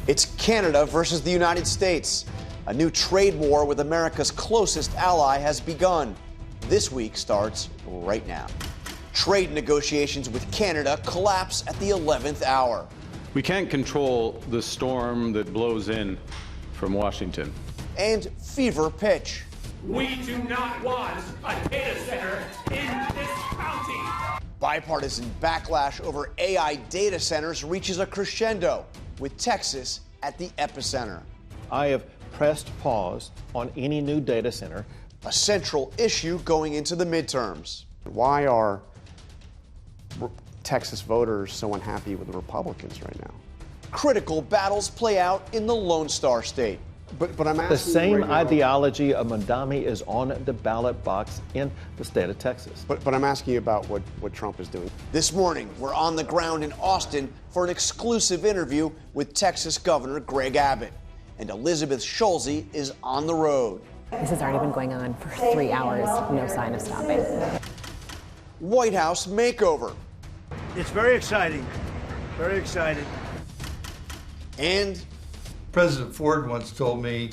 It's Canada versus the United States. A new trade war with America's closest ally has begun. This week starts right now. Trade negotiations with Canada collapse at the 11th hour. We can't control the storm that blows in from Washington. And fever pitch. We do not want a data center in this county. Bipartisan backlash over AI data centers reaches a crescendo, with Texas at the epicenter. I have pressed pause on any new data center. A central issue going into the midterms. Why are Texas voters so unhappy with the Republicans right now? Critical battles play out in the Lone Star State. But I'm asking the same right ideology of Mondami is on the ballot box in the state of Texas. But I'm asking you about what Trump is doing. This morning, we're on the ground in Austin for an exclusive interview with Texas Governor Greg Abbott. And Elizabeth Schulze is on the road. This has already been going on for 3 hours, no sign of stopping. White House makeover. It's very exciting, very exciting. And President Ford once told me,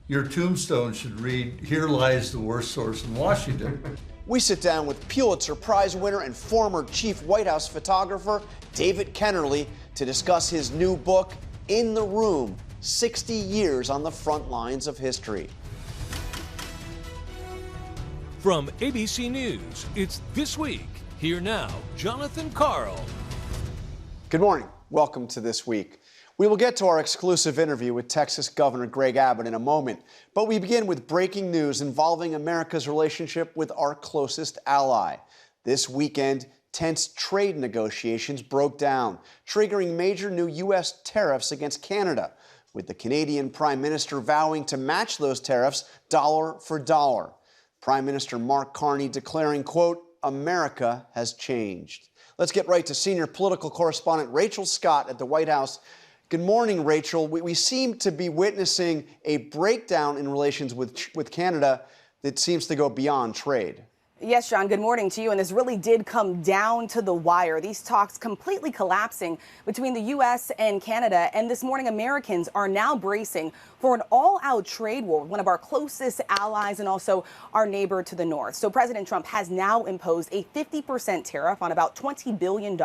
your tombstone should read, "Here lies the worst source in Washington." we sit down with Pulitzer Prize winner and former chief White House photographer David Kennerly to discuss his new book, In the Room, 60 Years on the Front Lines of History. From ABC News, it's This Week. Here now, Jonathan Karl. Good morning. Welcome to This Week. We will get to our exclusive interview with Texas Governor Greg Abbott in a moment, but we begin with breaking news involving America's relationship with our closest ally. This weekend, tense trade negotiations broke down, triggering major new U.S. tariffs against Canada, with the Canadian Prime Minister vowing to match those tariffs dollar for dollar. Prime Minister Mark Carney declaring, quote, America has changed. Let's get right to senior political correspondent Rachel Scott at the White House. Good morning, Rachel. We seem to be witnessing a breakdown in relations with Canada that seems to go beyond trade. Yes, John, good morning to you. And this really did come down to the wire. These talks completely collapsing between the U.S. and Canada. And this morning, Americans are now bracing for an all-out trade war with one of our closest allies and also our neighbor to the north. So President Trump has now imposed a 50% tariff on about $20 billion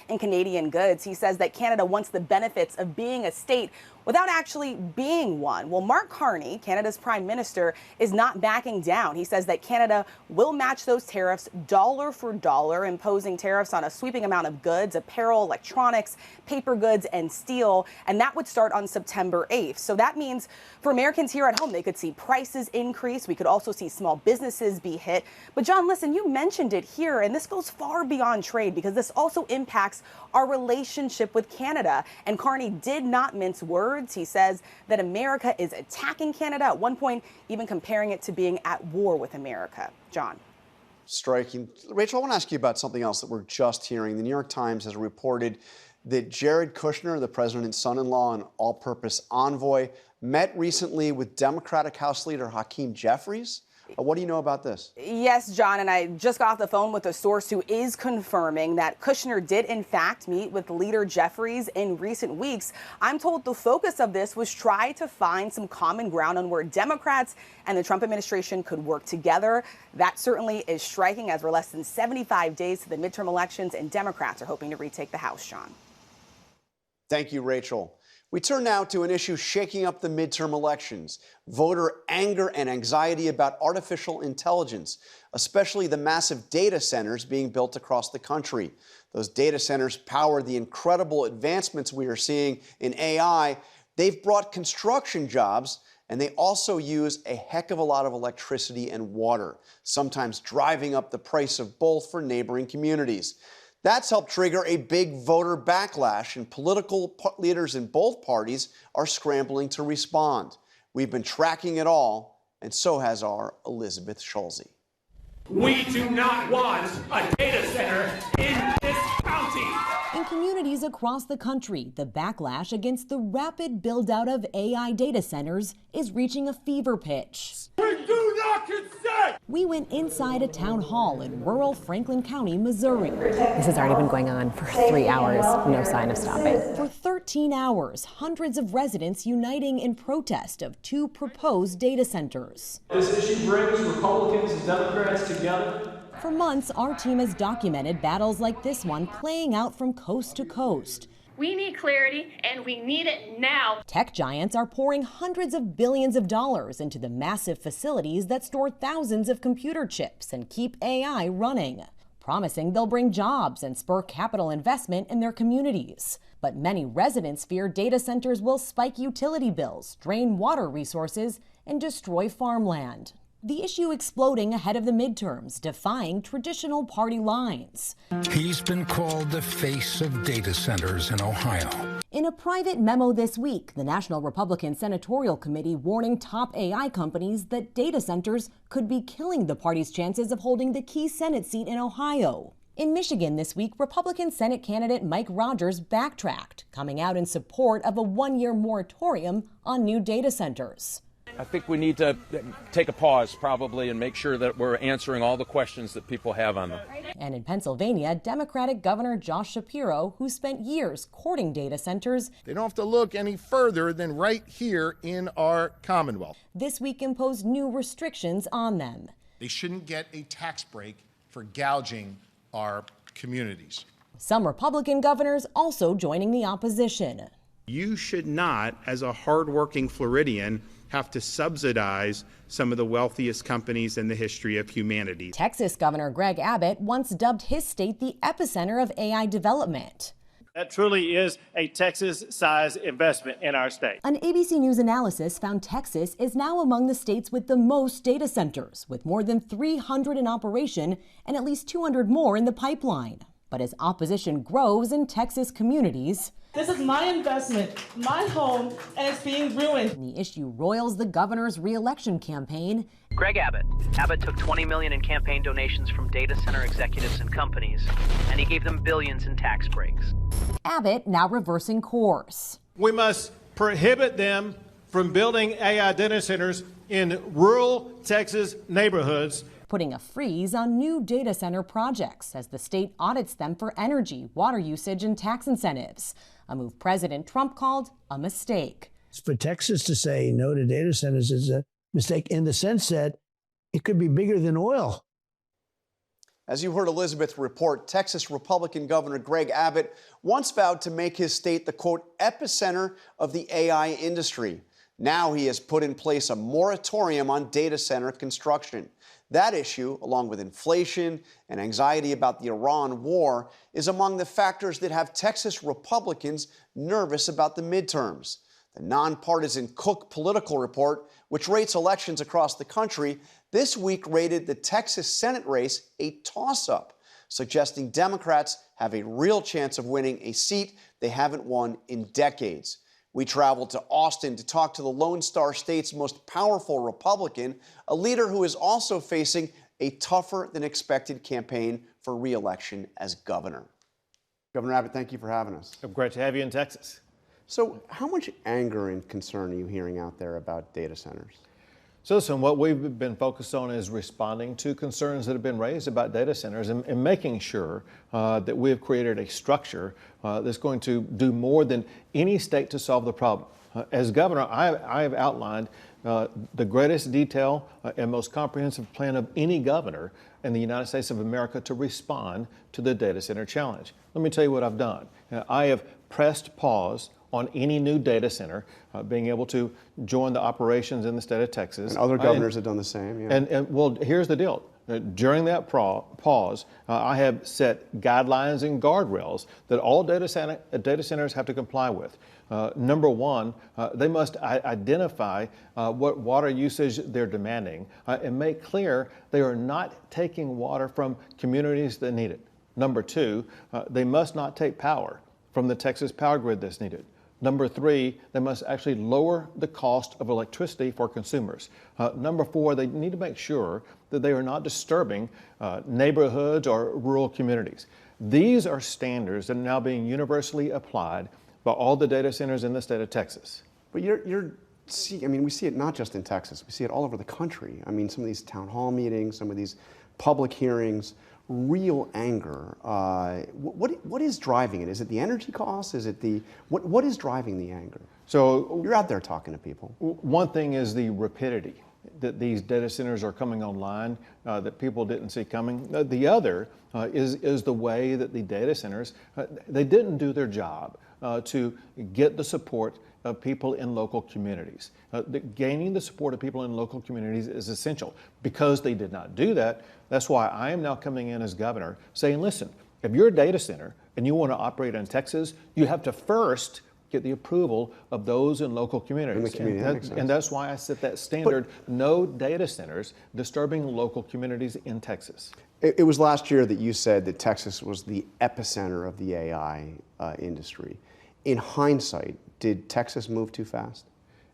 in Canadian goods. He says that Canada wants the benefits of being a state without actually being one. Well, Mark Carney, Canada's prime minister, is not backing down. He says that Canada will match those tariffs dollar for dollar, imposing tariffs on a sweeping amount of goods, apparel, electronics, paper goods, and steel. And that would start on September 8th. So that means for Americans here at home, they could see prices increase. We could also see small businesses be hit. But John, listen, you mentioned it here, and this goes far beyond trade because this also impacts our relationship with Canada. And Carney did not mince words. He says that America is attacking Canada, at one point even comparing it to being at war with America. John. Striking. Rachel, I want to ask you about something else that we're just hearing. The New York Times has reported that Jared Kushner, the president's son-in-law and all-purpose envoy, met recently with Democratic House Leader Hakeem Jeffries. What do you know about this? Yes, John, and I just got off the phone with a source who is confirming that Kushner did, in fact, meet with Leader Jeffries in recent weeks. I'm told the focus of this was try to find some common ground on where Democrats and the Trump administration could work together. That certainly is striking as we're less than 75 days to the midterm elections, and Democrats are hoping to retake the House, John. Thank you, Rachel. We turn now to an issue shaking up the midterm elections, voter anger and anxiety about artificial intelligence, especially the massive data centers being built across the country. Those data centers power the incredible advancements we are seeing in AI. They've brought construction jobs, and they also use a heck of a lot of electricity and water, sometimes driving up the price of both for neighboring communities. That's helped trigger a big voter backlash, and political leaders in both parties are scrambling to respond. We've been tracking it all, and so has our Elizabeth Schulze. We do not want a data center in this county. In communities across the country, the backlash against the rapid build-out of AI data centers is reaching a fever pitch. We do not consent! We went inside a town hall in rural Franklin County, Missouri. This has already been going on for 3 hours, no sign of stopping. For 13 hours, hundreds of residents uniting in protest of 2 proposed data centers. This issue brings Republicans and Democrats together. For months, our team has documented battles like this one playing out from coast to coast. We need clarity, and we need it now. Tech giants are pouring hundreds of billions of dollars into the massive facilities that store thousands of computer chips and keep AI running, promising they'll bring jobs and spur capital investment in their communities. But many residents fear data centers will spike utility bills, drain water resources, and destroy farmland. The issue exploding ahead of the midterms, defying traditional party lines. He's been called the face of data centers in Ohio. In a private memo this week, the National Republican Senatorial Committee warning top AI companies that data centers could be killing the party's chances of holding the key Senate seat in Ohio. In Michigan this week, Republican Senate candidate Mike Rogers backtracked, coming out in support of a 1-year moratorium on new data centers. I think we need to take a pause probably and make sure that we're answering all the questions that people have on them. And in Pennsylvania, Democratic Governor Josh Shapiro, who spent years courting data centers, they don't have to look any further than right here in our Commonwealth. This week imposed new restrictions on them. They shouldn't get a tax break for gouging our communities. Some Republican governors also joining the opposition. You should not, as a hardworking Floridian, have to subsidize some of the wealthiest companies in the history of humanity. Texas Governor Greg Abbott once dubbed his state the epicenter of AI development. That truly is a Texas-sized investment in our state. An ABC News analysis found Texas is now among the states with the most data centers, with more than 300 in operation and at least 200 more in the pipeline. But as opposition grows in Texas communities, this is my investment, my home, and it's being ruined. The issue roils the governor's re-election campaign. Greg Abbott. Abbott took $20 million in campaign donations from data center executives and companies, and he gave them billions in tax breaks. Abbott now reversing course. We must prohibit them from building AI data centers in rural Texas neighborhoods, putting a freeze on new data center projects as the state audits them for energy, water usage, and tax incentives. A move President Trump called a mistake. For Texas to say no to data centers is a mistake in the sense that it could be bigger than oil. As you heard Elizabeth report, Texas Republican Governor Greg Abbott once vowed to make his state the, quote, epicenter of the AI industry. Now he has put in place a moratorium on data center construction. That issue, along with inflation and anxiety about the Iran war, is among the factors that have Texas Republicans nervous about the midterms. The nonpartisan Cook Political Report, which rates elections across the country, this week rated the Texas Senate race a toss-up, suggesting Democrats have a real chance of winning a seat they haven't won in decades. We traveled to Austin to talk to the Lone Star State's most powerful Republican, a leader who is also facing a tougher than expected campaign for re-election as governor. Governor Abbott, thank you for having us. Great to have you in Texas. So how much anger and concern are you hearing out there about data centers? So listen, what we've been focused on is responding to concerns that have been raised about data centers and making sure that we have created a structure that's going to do more than any state to solve the problem. As governor, I have outlined the greatest detail and most comprehensive plan of any governor in the United States of America to respond to the data center challenge. Let me tell you what I've done. I have pressed pause on any new data center being able to join the operations in the state of Texas. And other governors have done the same. Yeah. And well, here's the deal. During that pause, I have set guidelines and guardrails that all data centers have to comply with. Number one, they must identify what water usage they're demanding and make clear they are not taking water from communities that need it. Number two, they must not take power from the Texas power grid that's needed. Number three, they must actually lower the cost of electricity for consumers. Number four, they need to make sure that they are not disturbing neighborhoods or rural communities. These are standards that are now being universally applied by all the data centers in the state of Texas. But you're see, I mean, we see it not just in Texas, we see it all over the country. I mean, some of these town hall meetings, some of these public hearings, real anger. What is driving it? Is it the energy costs? Is it what is driving the anger? So you're out there talking to people. One thing is the rapidity that these data centers are coming online that people didn't see coming. The other is the way that the data centers, they didn't do their job to get the support of people in local communities. Gaining the support of people in local communities is essential. Because they did not do that, that's why I am now coming in as governor saying, listen, if you're a data center and you want to operate in Texas, you have to first get the approval of those in local communities. And that's why I set that standard, no data centers disturbing local communities in Texas. It was last year that you said that Texas was the epicenter of the AI industry. In hindsight, did Texas move too fast?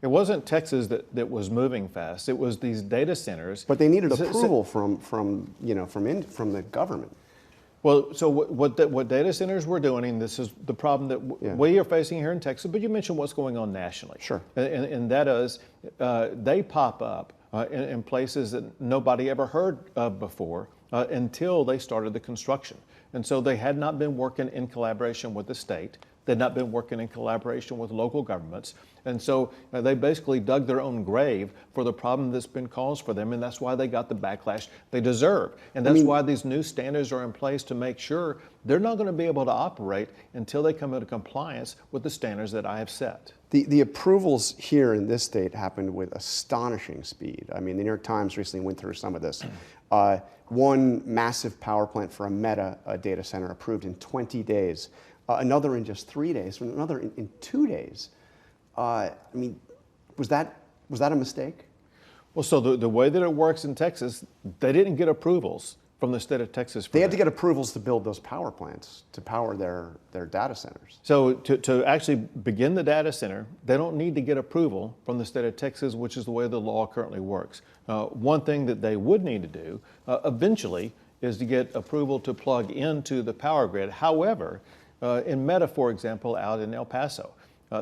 It wasn't Texas that was moving fast. It was these data centers. But they needed approval from the government. Well, so what data centers were doing, and this is the problem that we are facing here in Texas, but you mentioned what's going on nationally. Sure. And that is, they pop up in places that nobody ever heard of before until they started the construction. And so they had not been working in collaboration with the state. They'd not been working in collaboration with local governments. And so they basically dug their own grave for the problem that's been caused for them, and that's why they got the backlash they deserve. And that's why these new standards are in place to make sure they're not going to be able to operate until they come into compliance with the standards that I have set. The approvals here in this state happened with astonishing speed. I mean, the New York Times recently went through some of this. One massive power plant for a Meta data center approved in 20 days. Another in just 3 days, another in 2 days. I mean, was that a mistake? Well, so the way that it works in Texas, they didn't get approvals from the state of Texas. They had to get approvals to build those power plants, to power their data centers. So to actually begin the data center, they don't need to get approval from the state of Texas, which is the way the law currently works. One thing that they would need to do eventually is to get approval to plug into the power grid. However, in Meta, for example, out in El Paso,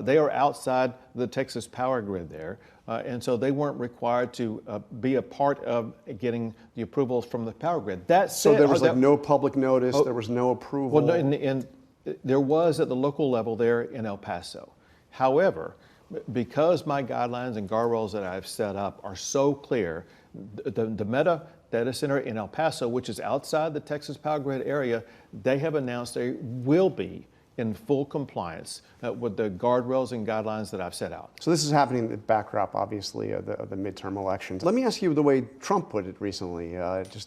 they are outside the Texas power grid there, and so they weren't required to be a part of getting the approvals from the power grid. That said, so there was no public notice, there was no approval? Well, and there was at the local level there in El Paso. However, because my guidelines and guardrails that I've set up are so clear, the Meta data center in El Paso, which is outside the Texas power grid area, they have announced they will be in full compliance with the guardrails and guidelines that I've set out. So this is happening in the backdrop, obviously, of the midterm elections. Let me ask you the way Trump put it recently,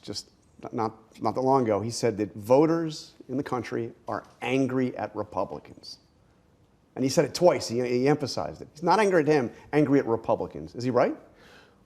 just not that long ago. He said that voters in the country are angry at Republicans. And he said it twice. He emphasized it. He's not angry at him, angry at Republicans. Is he right?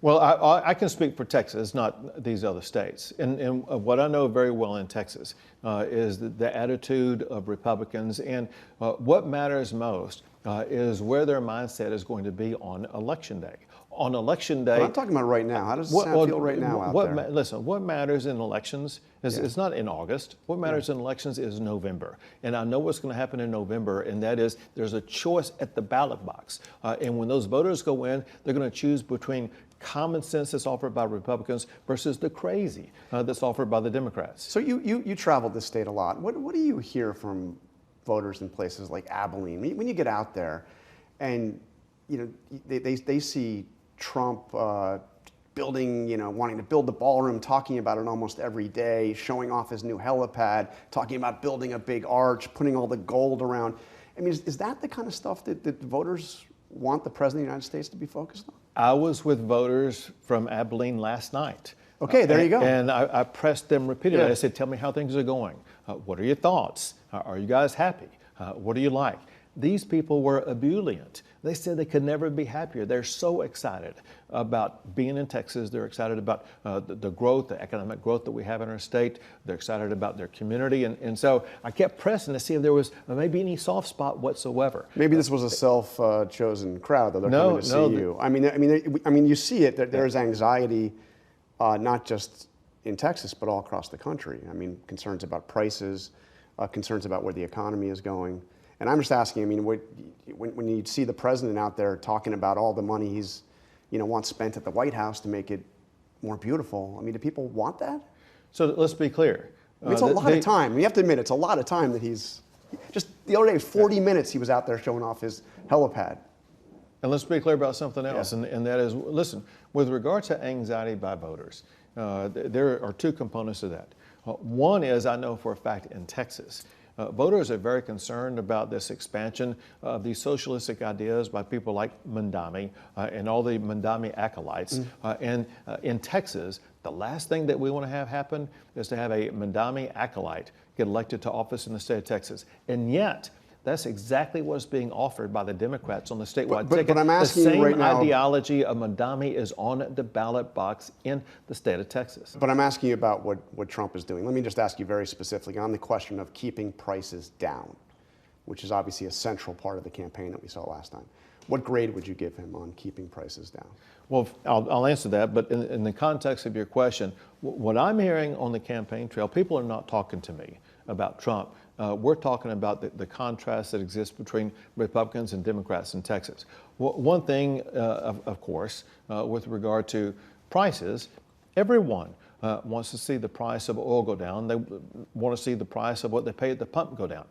Well, I can speak for Texas, not these other states. And what I know very well in Texas is the attitude of Republicans. And what matters most is where their mindset is going to be on Election Day. On Election Day... Well, I'm talking about right now. How does it feel right now out there? Listen, what matters in elections is it's not in August. What matters in elections is November. And I know what's going to happen in November, and that is there's a choice at the ballot box. And when those voters go in, they're going to choose between common sense that's offered by Republicans versus the crazy that's offered by the Democrats. So you traveled this state a lot. What do you hear from voters in places like Abilene when you get out there, and they see Trump building, wanting to build the ballroom, talking about it almost every day, showing off his new helipad, talking about building a big arch, putting all the gold around. I mean, is that the kind of stuff that voters want the President of the United States to be focused on? I was with voters from Abilene last night. Okay, there you go. And I pressed them repeatedly. Yeah. I said, tell me how things are going. What are your thoughts? Are you guys happy? What do you like? These people were ebullient. They said they could never be happier. They're so excited about being in Texas. They're excited about the growth, the economic growth that we have in our state. They're excited about their community. And so I kept pressing to see if there was maybe any soft spot whatsoever. Maybe this was a self-chosen crowd, though. They're coming to see you. I mean, you see it. There's anxiety, not just in Texas, but all across the country. I mean, concerns about prices, concerns about where the economy is going. And I'm just asking, I mean, when you see the president out there talking about all the money he's, wants spent at the White House to make it more beautiful, I mean, do people want that? So let's be clear. I mean, it's a lot of time. You have to admit, it's a lot of time that he's, just the other day, 40 minutes he was out there showing off his helipad. And let's be clear about something else, and that is, listen, with regard to anxiety by voters, there are two components to that. One is, I know for a fact in Texas, voters are very concerned about this expansion of these socialistic ideas by people like Mandami and all the Mandami acolytes. And in Texas, the last thing that we want to have happen is to have a Mandami acolyte get elected to office in the state of Texas. And yet, that's exactly what's being offered by the Democrats on the statewide ticket. But I'm asking you right now, the same ideology of Mandami is on the ballot box in the state of Texas. But I'm asking you about what Trump is doing. Let me just ask you very specifically on the question of keeping prices down, which is obviously a central part of the campaign that we saw last time. What grade would you give him on keeping prices down? Well, I'll answer that, but in the context of your question, what I'm hearing on the campaign trail, people are not talking to me about Trump. We're talking about the contrast that exists between Republicans and Democrats in Texas. One thing, of course, with regard to prices, everyone wants to see the price of oil go down. They want to see the price of what they pay at the pump go down.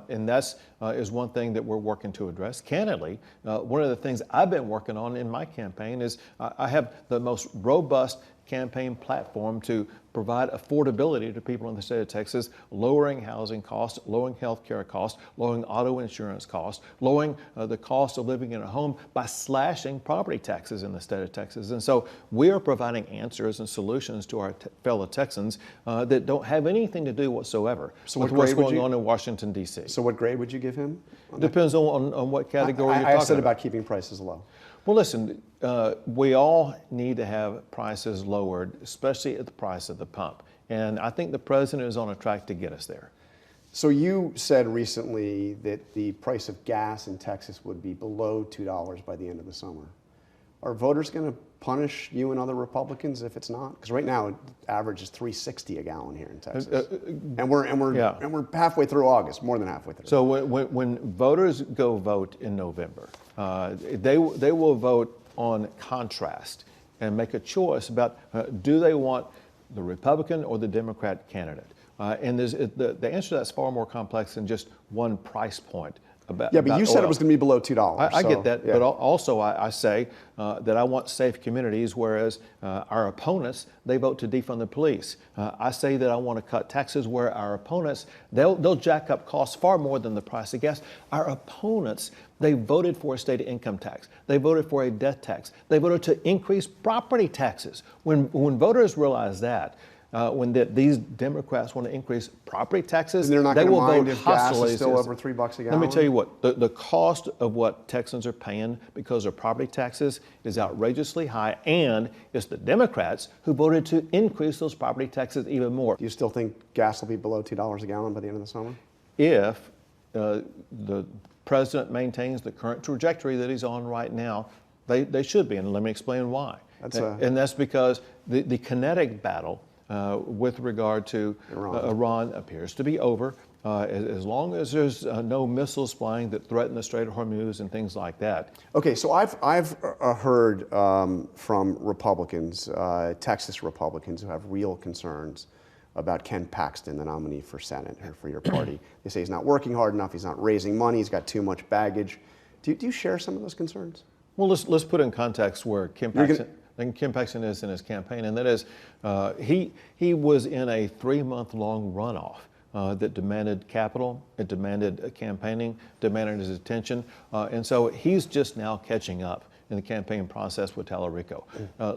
And that's is one thing that we're working to address. Candidly, one of the things I've been working on in my campaign is I have the most robust campaign platform to provide affordability to people in the state of Texas, lowering housing costs, lowering health care costs, lowering auto insurance costs, lowering the cost of living in a home by slashing property taxes in the state of Texas. And so we are providing answers and solutions to our fellow Texans that don't have anything to do whatsoever with what's going on in Washington, D.C. So what grade would you give him? Depends on what category you're talking about. I said about keeping prices low. Well, listen, we all need to have prices lowered, especially at the price of the pump. And I think the president is on a track to get us there. So you said recently that the price of gas in Texas would be below $2 by the end of the summer. Are voters going to punish you and other Republicans if it's not? Because right now, it averages $3.60 a gallon here in Texas, and we're halfway through August, more than halfway through. So when voters go vote in November, they will vote on contrast and make a choice about do they want the Republican or the Democrat candidate. And the answer to that's far more complex than just one price point. But you said it was going to be below $2. I get that, but also I say that I want safe communities, whereas our opponents, they vote to defund the police. I say that I want to cut taxes, where our opponents, they'll jack up costs far more than the price of gas. Our opponents, they voted for a state income tax. They voted for a death tax. They voted to increase property taxes. When voters realize that, when these Democrats want to increase property taxes, and they're not they will vote if gas is still over $3 a gallon. Let me tell you what, the cost of what Texans are paying because of property taxes is outrageously high, and it's the Democrats who voted to increase those property taxes even more. Do you still think gas will be below $2 a gallon by the end of the summer? If the president maintains the current trajectory that he's on right now, they should be, and let me explain why. And that's because the kinetic battle with regard to Iran appears to be over. As long as there's no missiles flying that threaten the Strait of Hormuz and things like that. Okay, so I've heard from Republicans, Texas Republicans, who have real concerns about Ken Paxton, the nominee for Senate or for your party. They say he's not working hard enough, he's not raising money, he's got too much baggage. Do you share some of those concerns? Well, let's put in context where Ken Paxton is in his campaign, and that is he was in a 3-month-long runoff that demanded capital, it demanded campaigning, demanded his attention, and so he's just now catching up in the campaign process with Tallarico.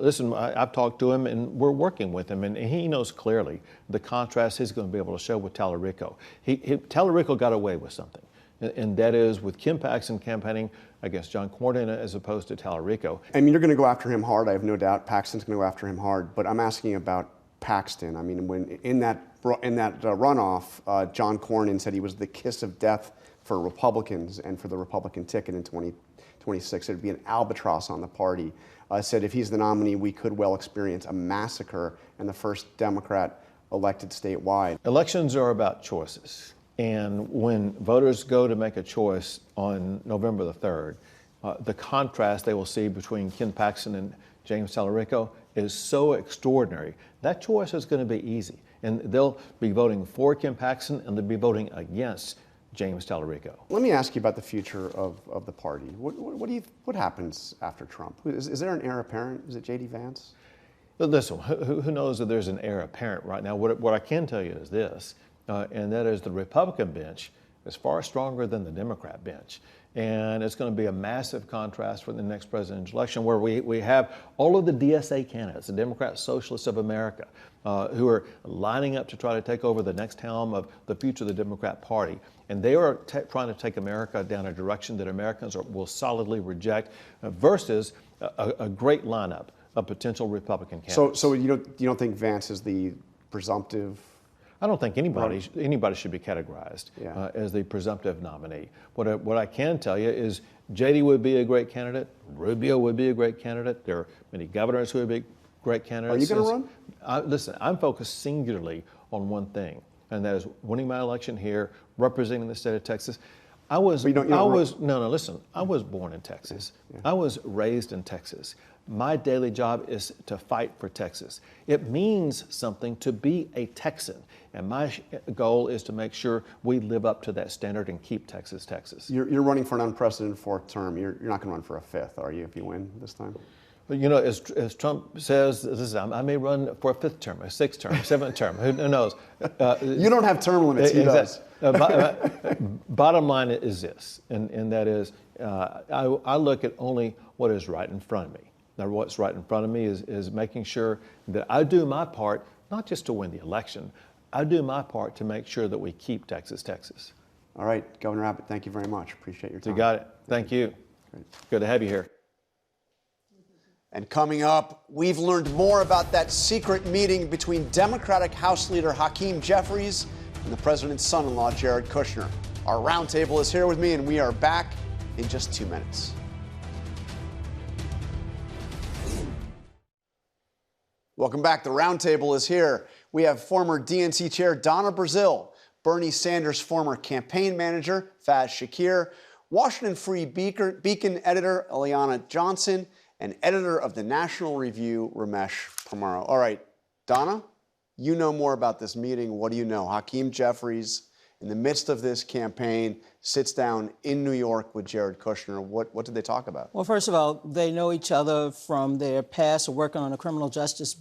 Listen, I've talked to him, and we're working with him, and he knows clearly the contrast he's going to be able to show with Tallarico. Tallarico got away with something, and that is with Ken Paxton campaigning against John Cornyn as opposed to Tallarico. I mean, you're going to go after him hard, I have no doubt. Paxton's going to go after him hard, but I'm asking about Paxton. I mean, when in that runoff, John Cornyn said he was the kiss of death for Republicans and for the Republican ticket in 2026. It would be an albatross on the party. Said if he's the nominee, we could well experience a massacre and the first Democrat elected statewide. Elections are about choices. And when voters go to make a choice on November the 3rd, the contrast they will see between Ken Paxton and James Tallarico is so extraordinary. That choice is going to be easy. And they'll be voting for Ken Paxton and they'll be voting against James Tallarico. Let me ask you about the future of the party. What happens after Trump? Is there an heir apparent? Is it J.D. Vance? Listen, who knows that there's an heir apparent right now? What I can tell you is this, and that is the Republican bench is far stronger than the Democrat bench. And it's going to be a massive contrast for the next presidential election where we have all of the DSA candidates, the Democrat Socialists of America, who are lining up to try to take over the next helm of the future of the Democrat Party. And they are trying to take America down a direction that Americans will solidly reject versus a great lineup of potential Republican candidates. So you don't think Vance is the presumptive? I don't think anybody should be categorized as the presumptive nominee. What I can tell you is JD would be a great candidate. Rubio would be a great candidate. There are many governors who would be great candidates. Are you going to run? Listen, I'm focused singularly on one thing, and that is winning my election here, representing the state of Texas. I was born in Texas. Yeah. I was raised in Texas. My daily job is to fight for Texas. It means something to be a Texan. And my goal is to make sure we live up to that standard and keep Texas, Texas. You're running for an unprecedented fourth term. You're not going to run for a fifth, are you, if you win this time? But you know, as Trump says, I may run for a fifth term, a sixth term, a seventh term. Who knows? You don't have term limits. He does. Bottom line is this, and that is, I look at only what is right in front of me. Now, what's right in front of me is making sure that I do my part, not just to win the election, I do my part to make sure that we keep Texas, Texas. All right, Governor Abbott, thank you very much. Appreciate your time. You got it. Thank you. Great. Good to have you here. And coming up, we've learned more about that secret meeting between Democratic House Leader Hakeem Jeffries and the president's son-in-law, Jared Kushner. Our roundtable is here with me, and we are back in just 2 minutes. Welcome back. The roundtable is here. We have former DNC Chair Donna Brazile, Bernie Sanders' former campaign manager, Faz Shakir, Washington Free Beacon editor, Eliana Johnson, and editor of the National Review, Ramesh Pamaro. All right, Donna, you know more about this meeting. What do you know? Hakeem Jeffries, in the midst of this campaign, sits down in New York with Jared Kushner. What did they talk about? Well, first of all, they know each other from their past of working on a criminal justice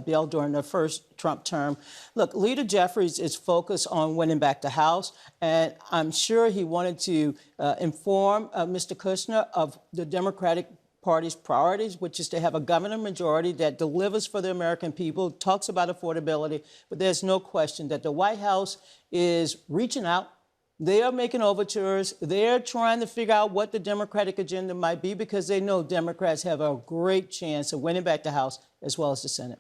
bill during their first Trump term. Look, Leader Jeffries is focused on winning back the House, and I'm sure he wanted to inform Mr. Kushner of the Democratic Party's priorities, which is to have a governor majority that delivers for the American people, talks about affordability, but there's no question that the White House is reaching out. They are making overtures. They're trying to figure out what the Democratic agenda might be because they know Democrats have a great chance of winning back the House as well as the Senate.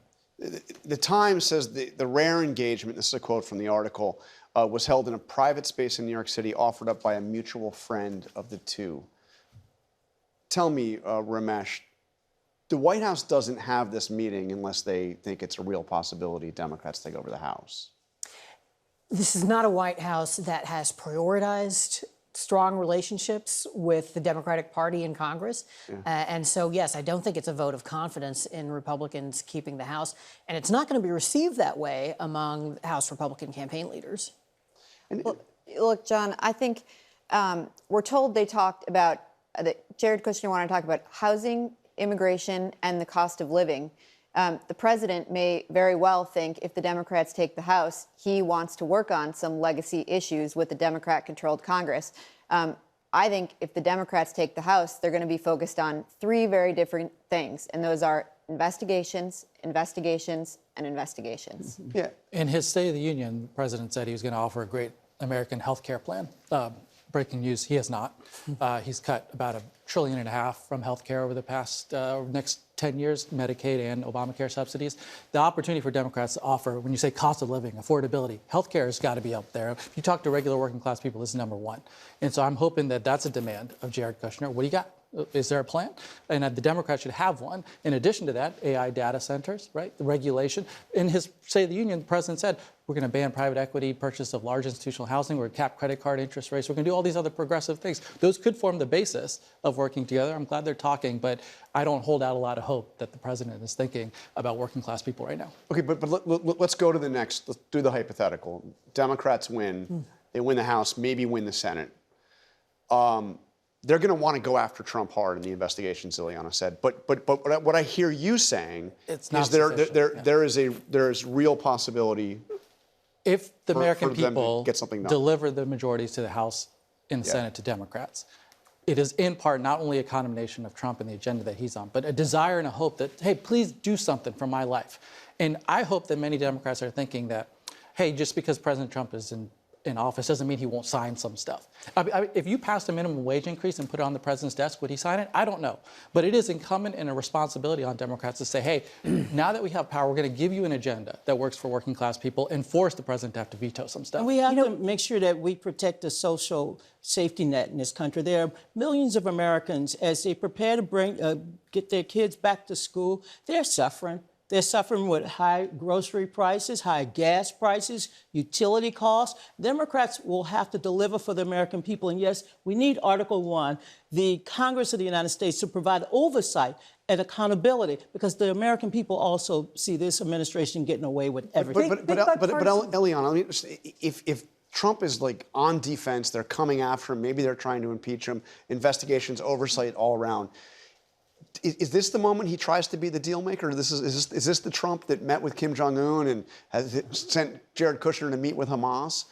The Times says the rare engagement, this is a quote from the article, was held in a private space in New York City offered up by a mutual friend of the two. Tell me, Ramesh, the White House doesn't have this meeting unless they think it's a real possibility Democrats take over the House. This is not a White House that has prioritized strong relationships with the Democratic Party in Congress. Yeah. And so, yes, I don't think it's a vote of confidence in Republicans keeping the House. And it's not going to be received that way among House Republican campaign leaders. Well, look, John, I think we're told they talked about that Jared Kushner wanted to talk about housing, immigration, and the cost of living. The president may very well think if the Democrats take the House, he wants to work on some legacy issues with the Democrat-controlled Congress. I think if the Democrats take the House, they're going to be focused on three very different things, and those are investigations, investigations, and investigations. Yeah. In his State of the Union, the president said he was going to offer a great American health care plan. Breaking news, he has not. He's cut about $1.5 trillion from health care over the past next 10 years, Medicaid and Obamacare subsidies. The opportunity for Democrats to offer, when you say cost of living, affordability, health care has got to be up there. If you talk to regular working class people, this is number one. And so I'm hoping that that's a demand of Jared Kushner. What do you got? Is there a plan? And the Democrats should have one. In addition to that, AI data centers, right? The regulation. In his State of the Union, the president said, We're going to ban private equity purchase of large institutional housing. We're going to cap credit card interest rates. We're going to do all these other progressive things. Those could form the basis of working together. I'm glad they're talking, but I don't hold out a lot of hope that the president is thinking about working class people right now. Okay, but let's go to the next. Let's do the hypothetical. Democrats win. They win the House, maybe win the Senate. They're going to want to go after Trump hard in the investigations, Ileana said. But what I hear you saying is there is real possibility. If the American for them to people get something done. deliver the majorities to the House and the Senate to Democrats, it is in part not only a condemnation of Trump and the agenda that he's on, but a desire and a hope that, hey, please do something for my life. And I hope that many Democrats are thinking that, hey, just because President Trump is in office doesn't mean he won't sign some stuff. If you passed a minimum wage increase and put it on the president's desk, would he sign it? I don't know. But it is incumbent and a responsibility on Democrats to say, hey, now that we have power, we're going to give you an agenda that works for working class people and force the president to have to veto some stuff. And we have to make sure that we protect the social safety net in this country. There are millions of Americans, as they prepare to get their kids back to school, they're suffering. They're suffering with high grocery prices, high gas prices, utility costs. Democrats will have to deliver for the American people. And yes, we need Article 1, the Congress of the United States, to provide oversight and accountability, because the American people also see this administration getting away with everything. But Ileana, if Trump is like on defense, they're coming after him, maybe they're trying to impeach him, investigations, oversight all around. Is this the moment he tries to be the deal maker? Is this the Trump that met with Kim Jong-un and has sent Jared Kushner to meet with Hamas?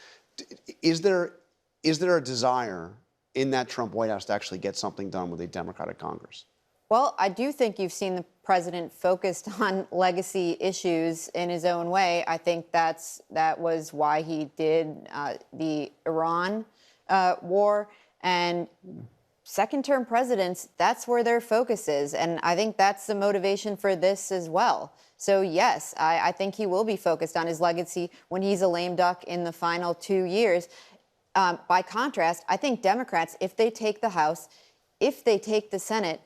Is there a desire in that Trump White House to actually get something done with a Democratic Congress? Well, I do think you've seen the president focused on legacy issues in his own way. I think that was why he did the Iran war, and second-term presidents, that's where their focus is. And I think that's the motivation for this as well. So, yes, I think he will be focused on his legacy when he's a lame duck in the final 2 years. By contrast, I think Democrats, if they take the House, if they take the Senate,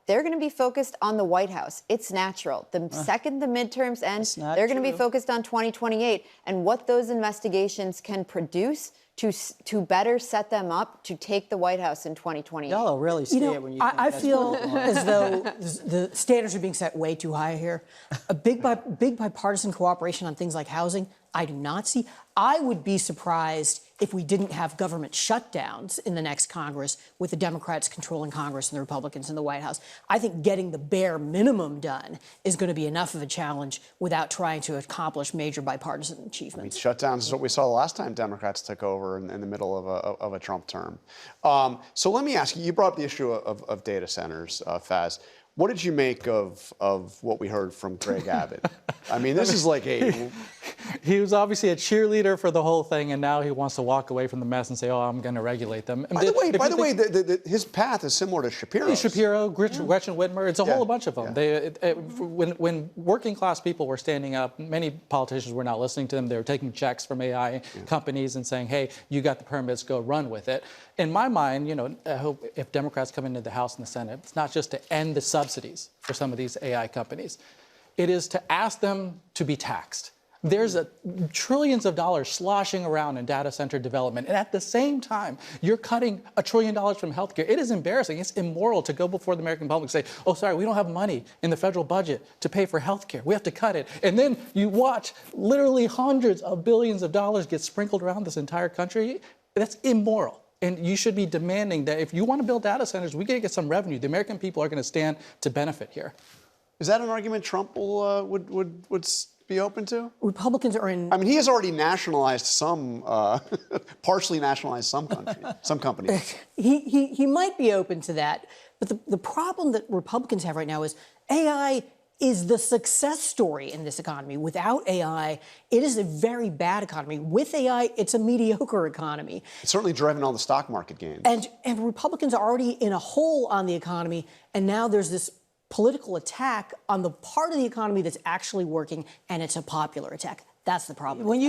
they're going to be focused on the White House. It's natural. The second the midterms end, they're going to be focused on 2028 and what those investigations can produce to better set them up to take the White House in 2028. Y'all are really scared when you think I that's feel what as though the standards are being set way too high here. A big bipartisan cooperation on things like housing, I do not see. I would be surprised if we didn't have government shutdowns in the next Congress with the Democrats controlling Congress and the Republicans in the White House. I think getting the bare minimum done is going to be enough of a challenge without trying to accomplish major bipartisan achievements. Shutdowns is what we saw the last time Democrats took over in the middle of a Trump term. So let me ask you, you brought up the issue of data centers, Faz. What did you make of what we heard from Greg Abbott? I mean, this is like He was obviously a cheerleader for the whole thing, and now he wants to walk away from the mess and say, oh, I'm going to regulate them. And by the way, his path is similar to Shapiro's. Shapiro, Gretchen Whitmer, it's a whole bunch of them. When working class people were standing up, many politicians were not listening to them. They were taking checks from AI companies and saying, hey, you got the permits, go run with it. In my mind, I hope if Democrats come into the House and the Senate, it's not just to end the subsidies for some of these AI companies. It is to ask them to be taxed. There's trillions of dollars sloshing around in data center development. And at the same time, you're cutting $1 trillion from healthcare. It is embarrassing. It's immoral to go before the American public and say, oh, sorry, we don't have money in the federal budget to pay for healthcare. We have to cut it. And then you watch literally hundreds of billions of dollars get sprinkled around this entire country. That's immoral. And you should be demanding that if you want to build data centers, we got to get some revenue. The American people are going to stand to benefit here. Is that an argument Trump would be open to? Republicans are in. I mean, he has already nationalized some, partially nationalized some companies. He might be open to that, but the problem that Republicans have right now is AI is the success story in this economy. Without AI, it is a very bad economy. With AI, it's a mediocre economy. It's certainly driving all the stock market gains. And Republicans are already in a hole on the economy, and now there's this political attack on the part of the economy that's actually working, and it's a popular attack. That's the problem. When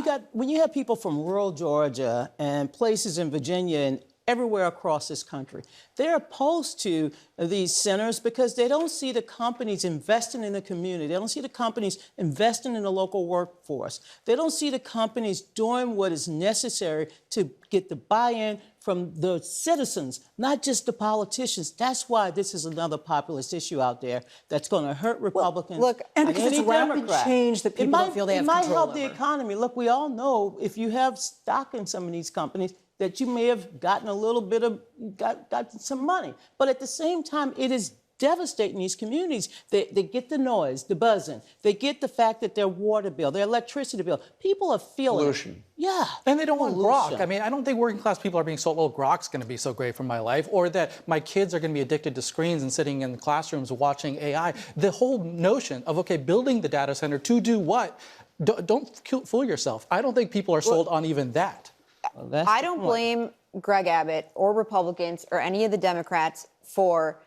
you have people from rural Georgia and places in Virginia and everywhere across this country. They're opposed to these centers because they don't see the companies investing in the community. They don't see the companies investing in the local workforce. They don't see the companies doing what is necessary to get the buy-in from the citizens, not just the politicians. That's why this is another populist issue out there that's going to hurt Republicans. Well, look, and because it's rapid change that people don't feel they have control over. It might help the economy. Look, we all know if you have stock in some of these companies that you may have gotten a little bit of, got some money. But at the same time, it is devastating these communities. They get the noise, the buzzing. They get the fact that their water bill, their electricity bill. People are feeling pollution. It. Yeah. And they don't want grok. I mean, I don't think working class people are being sold, oh, grok's going to be so great for my life, or that my kids are going to be addicted to screens and sitting in the classrooms watching AI. The whole notion of, okay, building the data center to do what? Don't fool yourself. I don't think people are sold on even that. Well, I don't blame Greg Abbott or Republicans or any of the Democrats for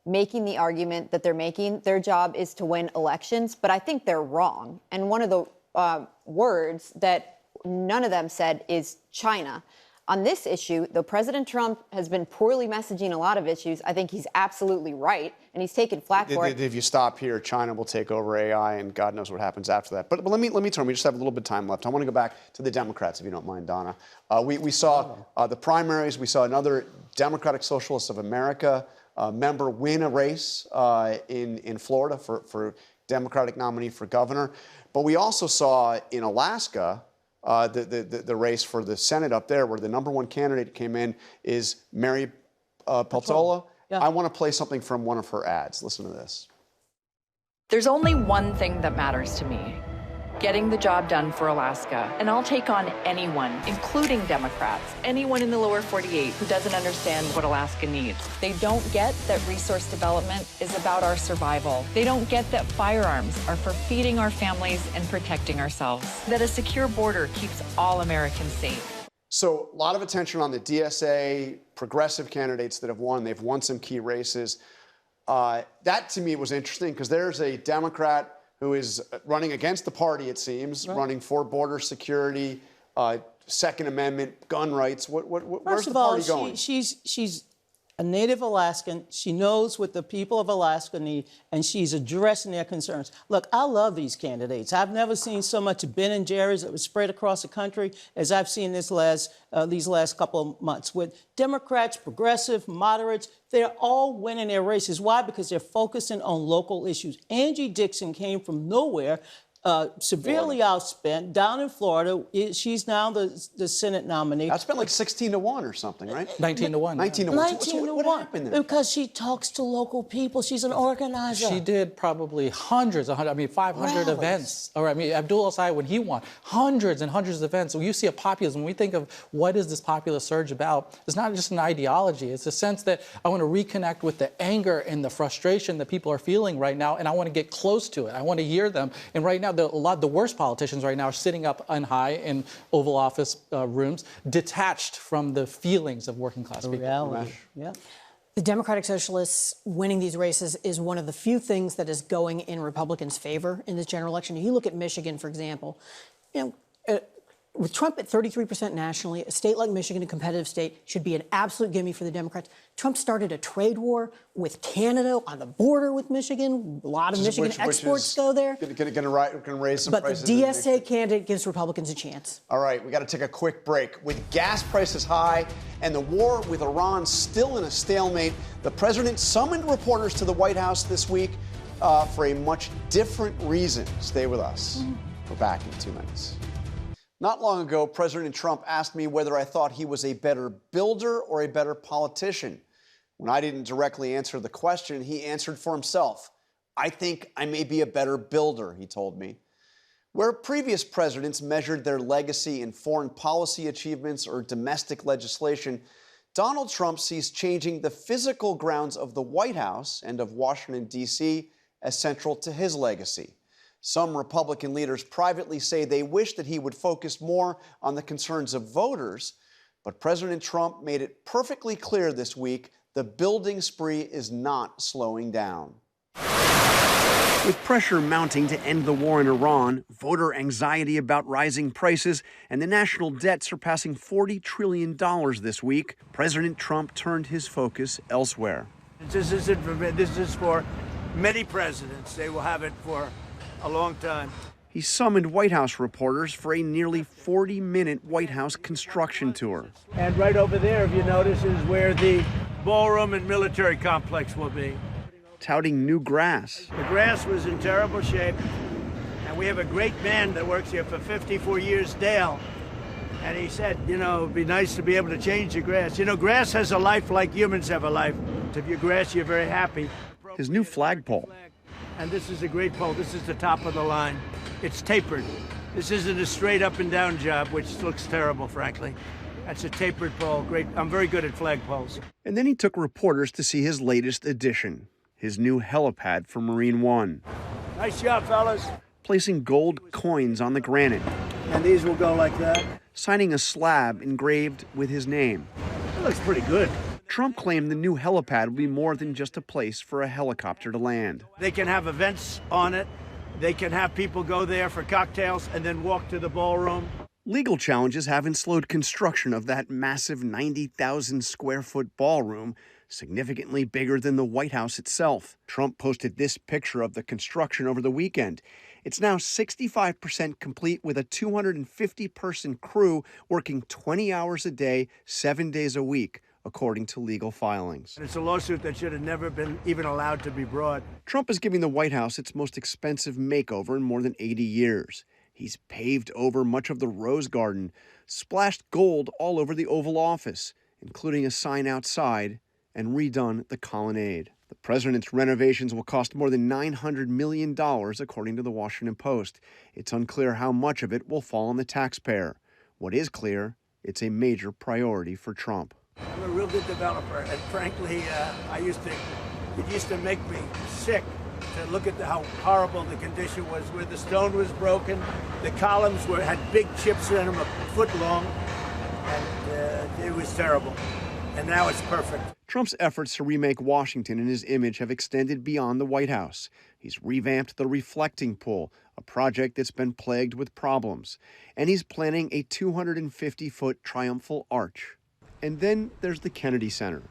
making the argument that they're making. Their job is to win elections, but I think they're wrong. And one of the words that none of them said is China. On this issue, though President Trump has been poorly messaging a lot of issues, I think he's absolutely right, and he's taken flack for it. If you stop here, China will take over AI, and God knows what happens after that. But let me turn. We just have a little bit of time left. I want to go back to the Democrats, if you don't mind, Donna. We saw the primaries. We saw another Democratic Socialists of America member win a race in Florida for Democratic nominee for governor. But we also saw in Alaska the race for the Senate up there, where the #1 candidate came in is Mary Peltola. Yeah. I want to play something from one of her ads. Listen to this. There's only one thing that matters to me: getting the job done for Alaska. And I'll take on anyone, including Democrats, anyone in the lower 48 who doesn't understand what Alaska needs. They don't get that resource development is about our survival. They don't get that firearms are for feeding our families and protecting ourselves. That a secure border keeps all Americans safe. So a lot of attention on the DSA progressive candidates that have won. They've won some key races. That to me was interesting because there's a Democrat who is running against the party, it seems, running for border security, Second Amendment, gun rights. Where's the party going? She's a native Alaskan. She knows what the people of Alaska need, and she's addressing their concerns. Look, I love these candidates. I've never seen so much Ben and Jerry's that was spread across the country as I've seen these last couple of months. With Democrats, progressive, moderates, they're all winning their races. Why? Because they're focusing on local issues. Angie Dixon came from nowhere, severely outspent down in Florida. She's now the Senate nominee. That's been like 16-1 or something, right? 19-1. 19-1. What happened there? Because she talks to local people. She's an organizer. She did probably hundreds, 500 Rallies. events. Or Abdul Asai, when he won, hundreds and hundreds of events. When you see a populism, when we think of what is this populist surge about, it's not just an ideology. It's a sense that I want to reconnect with the anger and the frustration that people are feeling right now, and I want to get close to it. I want to hear them. And right now, the worst politicians right now are sitting up on high in Oval Office rooms, detached from the feelings of working class people. Reality. Yeah. The Democratic Socialists winning these races is one of the few things that is going in Republicans' favor in this general election. If you look at Michigan, for example, with Trump at 33% nationally, a state like Michigan, a competitive state, should be an absolute gimme for the Democrats. Trump started a trade war with Canada on the border with Michigan. A lot of Michigan exports go there. Going to raise some prices. But the DSA candidate gives Republicans a chance. All right, we got to take a quick break. With gas prices high and the war with Iran still in a stalemate, the president summoned reporters to the White House this week for a much different reason. Stay with us. We're back in 2 minutes. Not long ago, President Trump asked me whether I thought he was a better builder or a better politician. When I didn't directly answer the question, he answered for himself. I think I may be a better builder, he told me. Where previous presidents measured their legacy in foreign policy achievements or domestic legislation, Donald Trump sees changing the physical grounds of the White House and of Washington, D.C. as central to his legacy. Some Republican leaders privately say they wish that he would focus more on the concerns of voters, but President Trump made it perfectly clear this week the building spree is not slowing down. With pressure mounting to end the war in Iran, voter anxiety about rising prices, and the national debt surpassing $40 trillion this week, President Trump turned his focus elsewhere. This isn't for me. This is for many presidents. They will have it for a long time. He summoned White House reporters for a nearly 40-minute White House construction tour. And right over there, if you notice, is where the ballroom and military complex will be. Touting new grass. The grass was in terrible shape, and we have a great man that works here for 54 years, Dale. And he said, you know, it'd be nice to be able to change the grass. You know, grass has a life like humans have a life. If you're grass, you're very happy. His new flagpole. And this is a great pole. This is the top of the line. It's tapered. This isn't a straight up and down job, which looks terrible, frankly. That's a tapered pole. Great. I'm very good at flagpoles. And then he took reporters to see his latest addition, his new helipad for Marine One. Nice job, fellas. Placing gold coins on the granite. And these will go like that. Signing a slab engraved with his name. That looks pretty good. Trump claimed the new helipad would be more than just a place for a helicopter to land. They can have events on it. They can have people go there for cocktails and then walk to the ballroom. Legal challenges haven't slowed construction of that massive 90,000 square foot ballroom, significantly bigger than the White House itself. Trump posted this picture of the construction over the weekend. It's now 65% complete with a 250-person crew working 20 hours a day, 7 days a week, according to legal filings. It's a lawsuit that should have never been even allowed to be brought. Trump is giving the White House its most expensive makeover in more than 80 years. He's paved over much of the Rose Garden, splashed gold all over the Oval Office, including a sign outside, and redone the colonnade. The president's renovations will cost more than $900 million, according to the Washington Post. It's unclear how much of it will fall on the taxpayer. What is clear, it's a major priority for Trump. I'm a real good developer, and frankly, it used to make me sick to look at how horrible the condition was, where the stone was broken, the columns had big chips in them, a foot long, and it was terrible. And now it's perfect. Trump's efforts to remake Washington and his image have extended beyond the White House. He's revamped the reflecting pool, a project that's been plagued with problems. And he's planning a 250-foot triumphal arch. And then there's the Kennedy Center.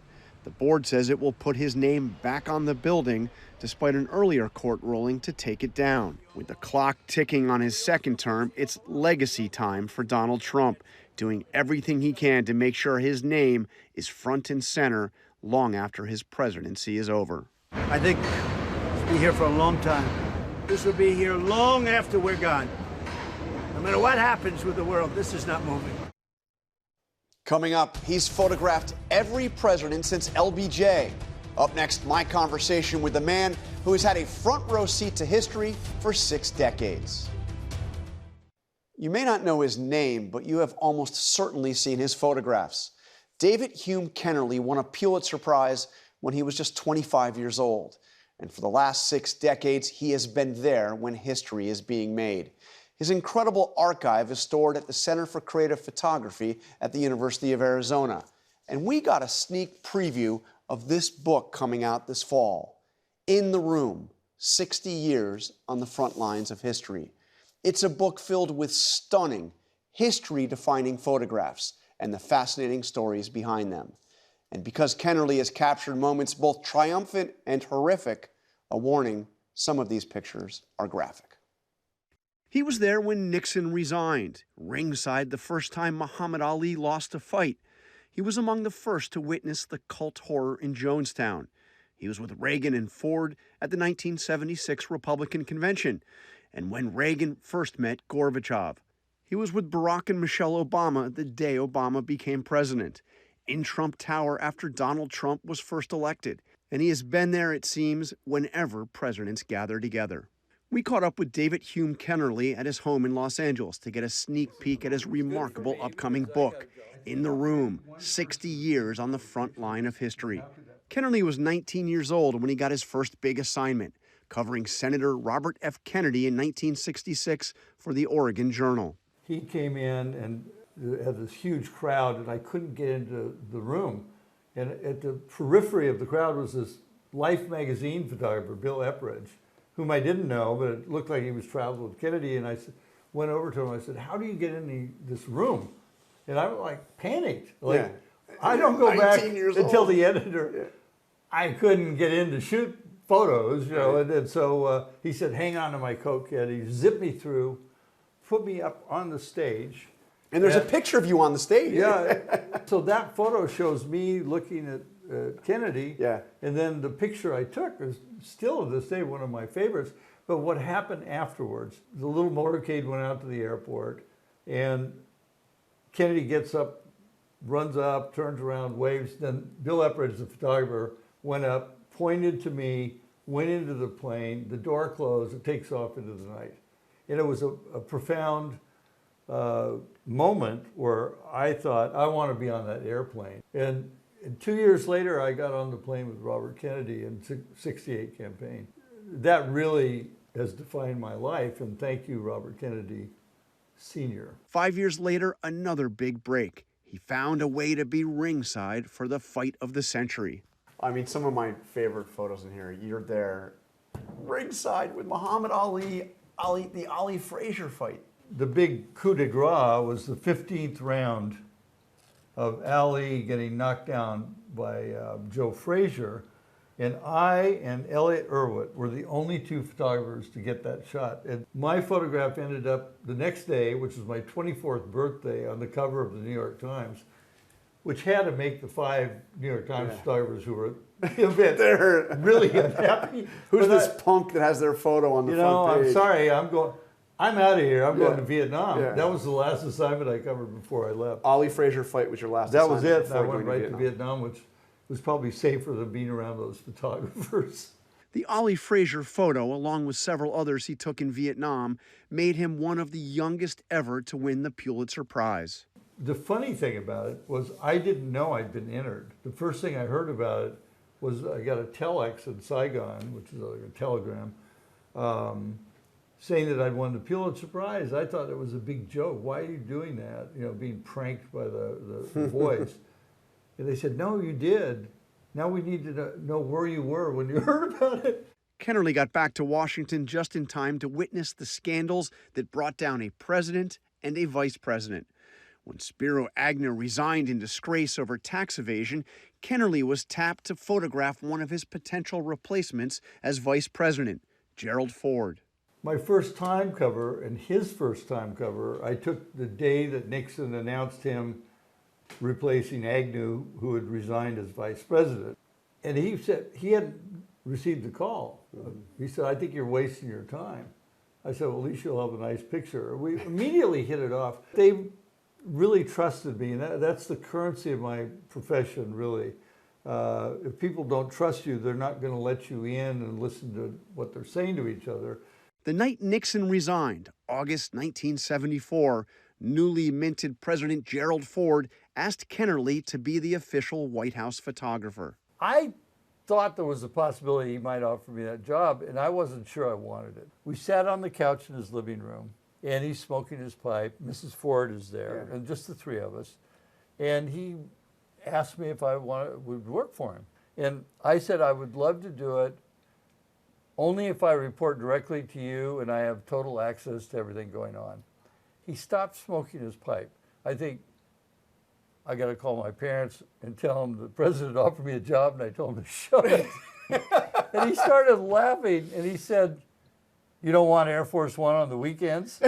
The board says it will put his name back on the building, despite an earlier court ruling to take it down. With the clock ticking on his second term, it's legacy time for Donald Trump, doing everything he can to make sure his name is front and center long after his presidency is over. I think this will be here for a long time. This will be here long after we're gone. No matter what happens with the world, this is not moving. Coming up, he's photographed every president since LBJ. Up next, my conversation with the man who has had a front row seat to history for 6 decades. You may not know his name, but you have almost certainly seen his photographs. David Hume Kennerly won a Pulitzer Prize when he was just 25 years old. And for the last 6 decades, he has been there when history is being made. His incredible archive is stored at the Center for Creative Photography at the University of Arizona. And we got a sneak preview of this book coming out this fall. In the Room, 60 Years on the Front Lines of History. It's a book filled with stunning, history-defining photographs and the fascinating stories behind them. And because Kennerly has captured moments both triumphant and horrific, a warning, some of these pictures are graphic. He was there when Nixon resigned, ringside the first time Muhammad Ali lost a fight. He was among the first to witness the cult horror in Jonestown. He was with Reagan and Ford at the 1976 Republican Convention, and when Reagan first met Gorbachev. He was with Barack and Michelle Obama the day Obama became president, in Trump Tower after Donald Trump was first elected, and he has been there, it seems, whenever presidents gather together. We caught up with David Hume Kennerly at his home in Los Angeles to get a sneak peek at his remarkable upcoming book, In the Room, 60 Years on the Front Line of History. Kennerly was 19 years old when he got his first big assignment, covering Senator Robert F. Kennedy in 1966 for the Oregon Journal. He came in and had this huge crowd, and I couldn't get into the room. And at the periphery of the crowd was this Life magazine photographer, Bill Epridge. whom I didn't know, but it looked like he was traveling with Kennedy. And I went over to him. I said, "How do you get in this room?" And I was like panicked. Like, I don't go back until the editor. Yeah. I couldn't get in to shoot photos, you know. And so he said, "Hang on to my coat, kid." He zipped me through, put me up on the stage. And there's a picture of you on the stage. Yeah. So that photo shows me looking at Kennedy. Yeah. And then the picture I took is still to this day one of my favorites. But what happened afterwards, the little motorcade went out to the airport, and Kennedy gets up, runs up, turns around, waves. Then Bill Epridge, the photographer, went up, pointed to me, went into the plane, the door closed, it takes off into the night. And it was a profound moment where I thought, I want to be on that airplane. And 2 years later, I got on the plane with Robert Kennedy in '68 campaign. That really has defined my life, and thank you, Robert Kennedy Sr. 5 years later, another big break. He found a way to be ringside for the fight of the century. I mean, some of my favorite photos in here, you're there ringside with Muhammad Ali, the Ali Frazier fight. The big coup de grace was the 15th round of Ali getting knocked down by Joe Frazier. And I and Elliot Erwitt were the only two photographers to get that shot. And my photograph ended up the next day, which was my 24th birthday, on the cover of the New York Times, which had to make the 5 New York Times photographers who were at the event really unhappy. Who's this punk that has their photo on the front page? I'm sorry, I'm out of here. I'm going to Vietnam. Yeah. That was the last assignment I covered before I left. Ali Frazier fight was your last that assignment? That was it. I went right to Vietnam, which was probably safer than being around those photographers. The Ali Frazier photo, along with several others he took in Vietnam, made him one of the youngest ever to win the Pulitzer Prize. The funny thing about it was I didn't know I'd been entered. The first thing I heard about it was I got a telex in Saigon, which is like a telegram, saying that I'd won the Pulitzer Prize. I thought it was a big joke. Why are you doing that? You know, being pranked by the boys. And they said, "No, you did. Now we need to know where you were when you heard about it." Kennerly got back to Washington just in time to witness the scandals that brought down a president and a vice president. When Spiro Agnew resigned in disgrace over tax evasion, Kennerly was tapped to photograph one of his potential replacements as vice president, Gerald Ford. My first time cover and his first time cover, I took the day that Nixon announced him replacing Agnew, who had resigned as vice president. And he said he hadn't received the call. He said, "I think you're wasting your time." I said, "Well, at least you'll have a nice picture." We immediately hit it off. They really trusted me, and that's the currency of my profession, really. If people don't trust you, they're not going to let you in and listen to what they're saying to each other. The night Nixon resigned, August 1974, newly minted President Gerald Ford asked Kennerly to be the official White House photographer. I thought there was a possibility he might offer me that job, and I wasn't sure I wanted it. We sat on the couch in his living room, and he's smoking his pipe. Mrs. Ford is there, and just the three of us. And he asked me if I would work for him. And I said I would love to do it, only if I report directly to you and I have total access to everything going on. He stopped smoking his pipe. I think I got to call my parents and tell them the president offered me a job, and I told him to shut it. And he started laughing, and he said, "You don't want Air Force One on the weekends?"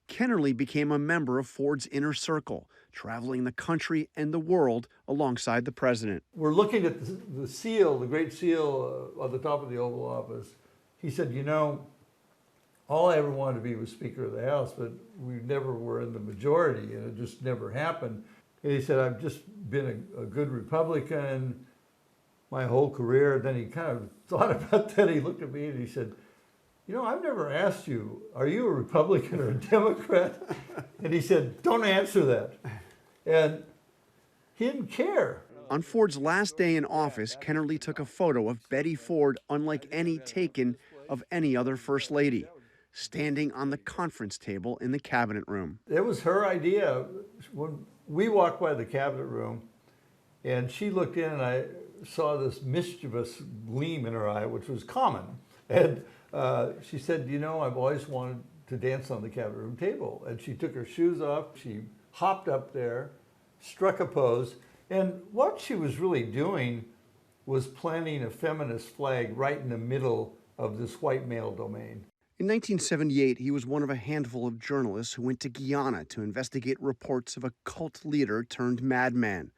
Kennerly became a member of Ford's inner circle, traveling the country and the world alongside the president. We're looking at the seal, the great seal on the top of the Oval Office. He said, "You know, all I ever wanted to be was Speaker of the House, but we never were in the majority, and it just never happened." And he said, "I've just been a good Republican my whole career." Then he kind of thought about that. He looked at me and he said, "You know, I've never asked you, are you a Republican or a Democrat?" And he said, "Don't answer that." And he didn't care. On Ford's last day in office, Kennerly took a photo of Betty Ford unlike any taken of any other First Lady, standing on the conference table in the cabinet room. It was her idea. When we walked by the cabinet room, and she looked in, and saw this mischievous gleam in her eye, which was common. And she said, you know, I've always wanted to dance on the cabinet room table. And she took her shoes off, she hopped up there, struck a pose, and what she was really doing was planting a feminist flag right in the middle of this white male domain. In 1978, he was one of a handful of journalists who went to Guyana to investigate reports of a cult leader turned madman.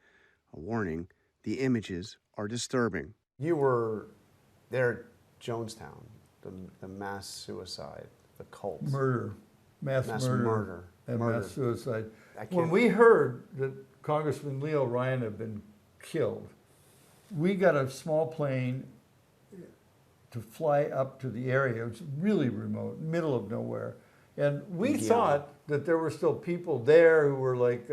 A warning, the images are disturbing. You were there at Jonestown, the mass suicide, the cult. Murder, mass murder. And Murder. mass suicide. When we heard that Congressman Leo Ryan had been killed, we got a small plane to fly up to the area. It was really remote, middle of nowhere. And we thought that there were still people there who were like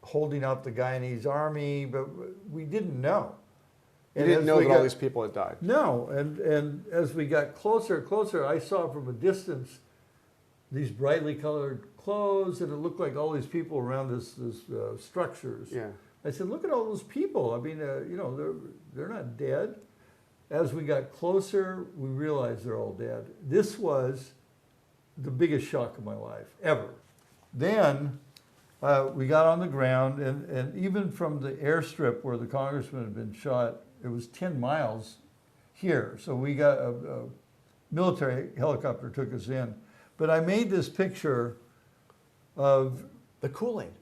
holding out the Guyanese army, but we didn't know. You didn't know that all these people had died? No, and as we got closer and closer, I saw from a distance these brightly colored clothes, and it looked like all these people around this structures. Yeah. I said, look at all those people. I mean, you know, they're not dead. As we got closer, we realized they're all dead. This was the biggest shock of my life, ever. Then we got on the ground, and even from the airstrip where the congressman had been shot, it was 10 miles here. So we got a military helicopter took us in. But I made this picture of the Kool-Aid.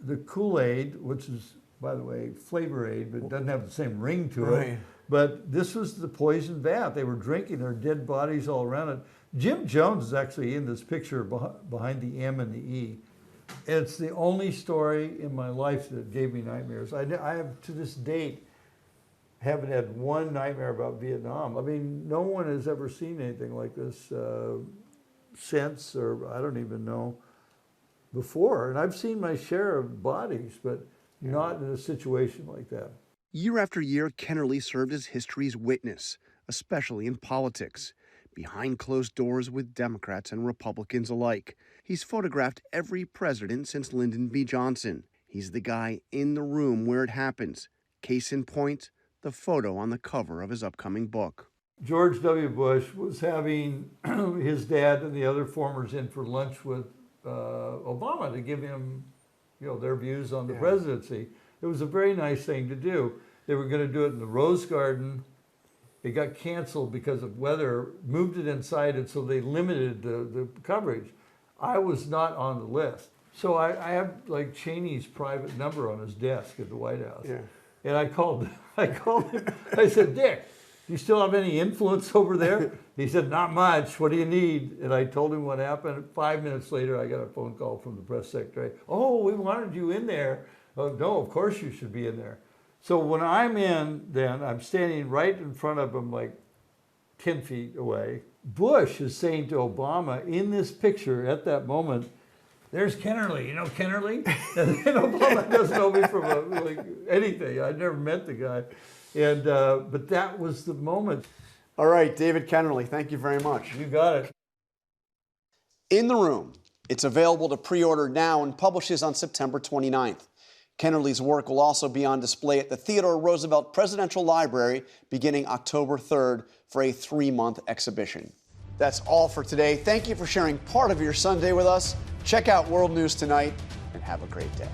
The Kool-Aid, which is, by the way, Flavor Aid, but it doesn't have the same ring to Right. it. But this was the poison bath. They were drinking their dead bodies all around it. Jim Jones is actually in this picture behind the M and the E. It's the only story in my life that gave me nightmares. I have, to this date, haven't had one nightmare about Vietnam. I mean, no one has ever seen anything like this since, or I don't even know, before. And I've seen my share of bodies, but not in a situation like that. Year after year, Kennerly served as history's witness, especially in politics, behind closed doors with Democrats and Republicans alike. He's photographed every president since Lyndon B. Johnson. He's the guy in the room where it happens. Case in point, the photo on the cover of his upcoming book. George W. Bush was having his dad and the other formers in for lunch with Obama to give him, you know, their views on the presidency. It was a very nice thing to do. They were going to do it in the Rose Garden. It got canceled because of weather, moved it inside, and so they limited the coverage. I was not on the list. So I have like Cheney's private number on his desk at the White House. Yeah. And I called him. I said, Dick, do you still have any influence over there? He said, not much. What do you need? And I told him what happened. 5 minutes later, I got a phone call from the press secretary. Oh, we wanted you in there. Oh, no, of course you should be in there. So when I'm in, then I'm standing right in front of him, like 10 feet away. Bush is saying to Obama in this picture at that moment, there's Kennerly. You know Kennerly? And Obama doesn't know me from like anything. I never met the guy. And but that was the moment. All right, David Kennerly, thank you very much. You got it. In the Room. It's available to pre-order now and publishes on September 29th. Kennerly's work will also be on display at the Theodore Roosevelt Presidential Library beginning October 3rd for a 3-month exhibition. That's all for today. Thank you for sharing part of your Sunday with us. Check out World News Tonight and have a great day.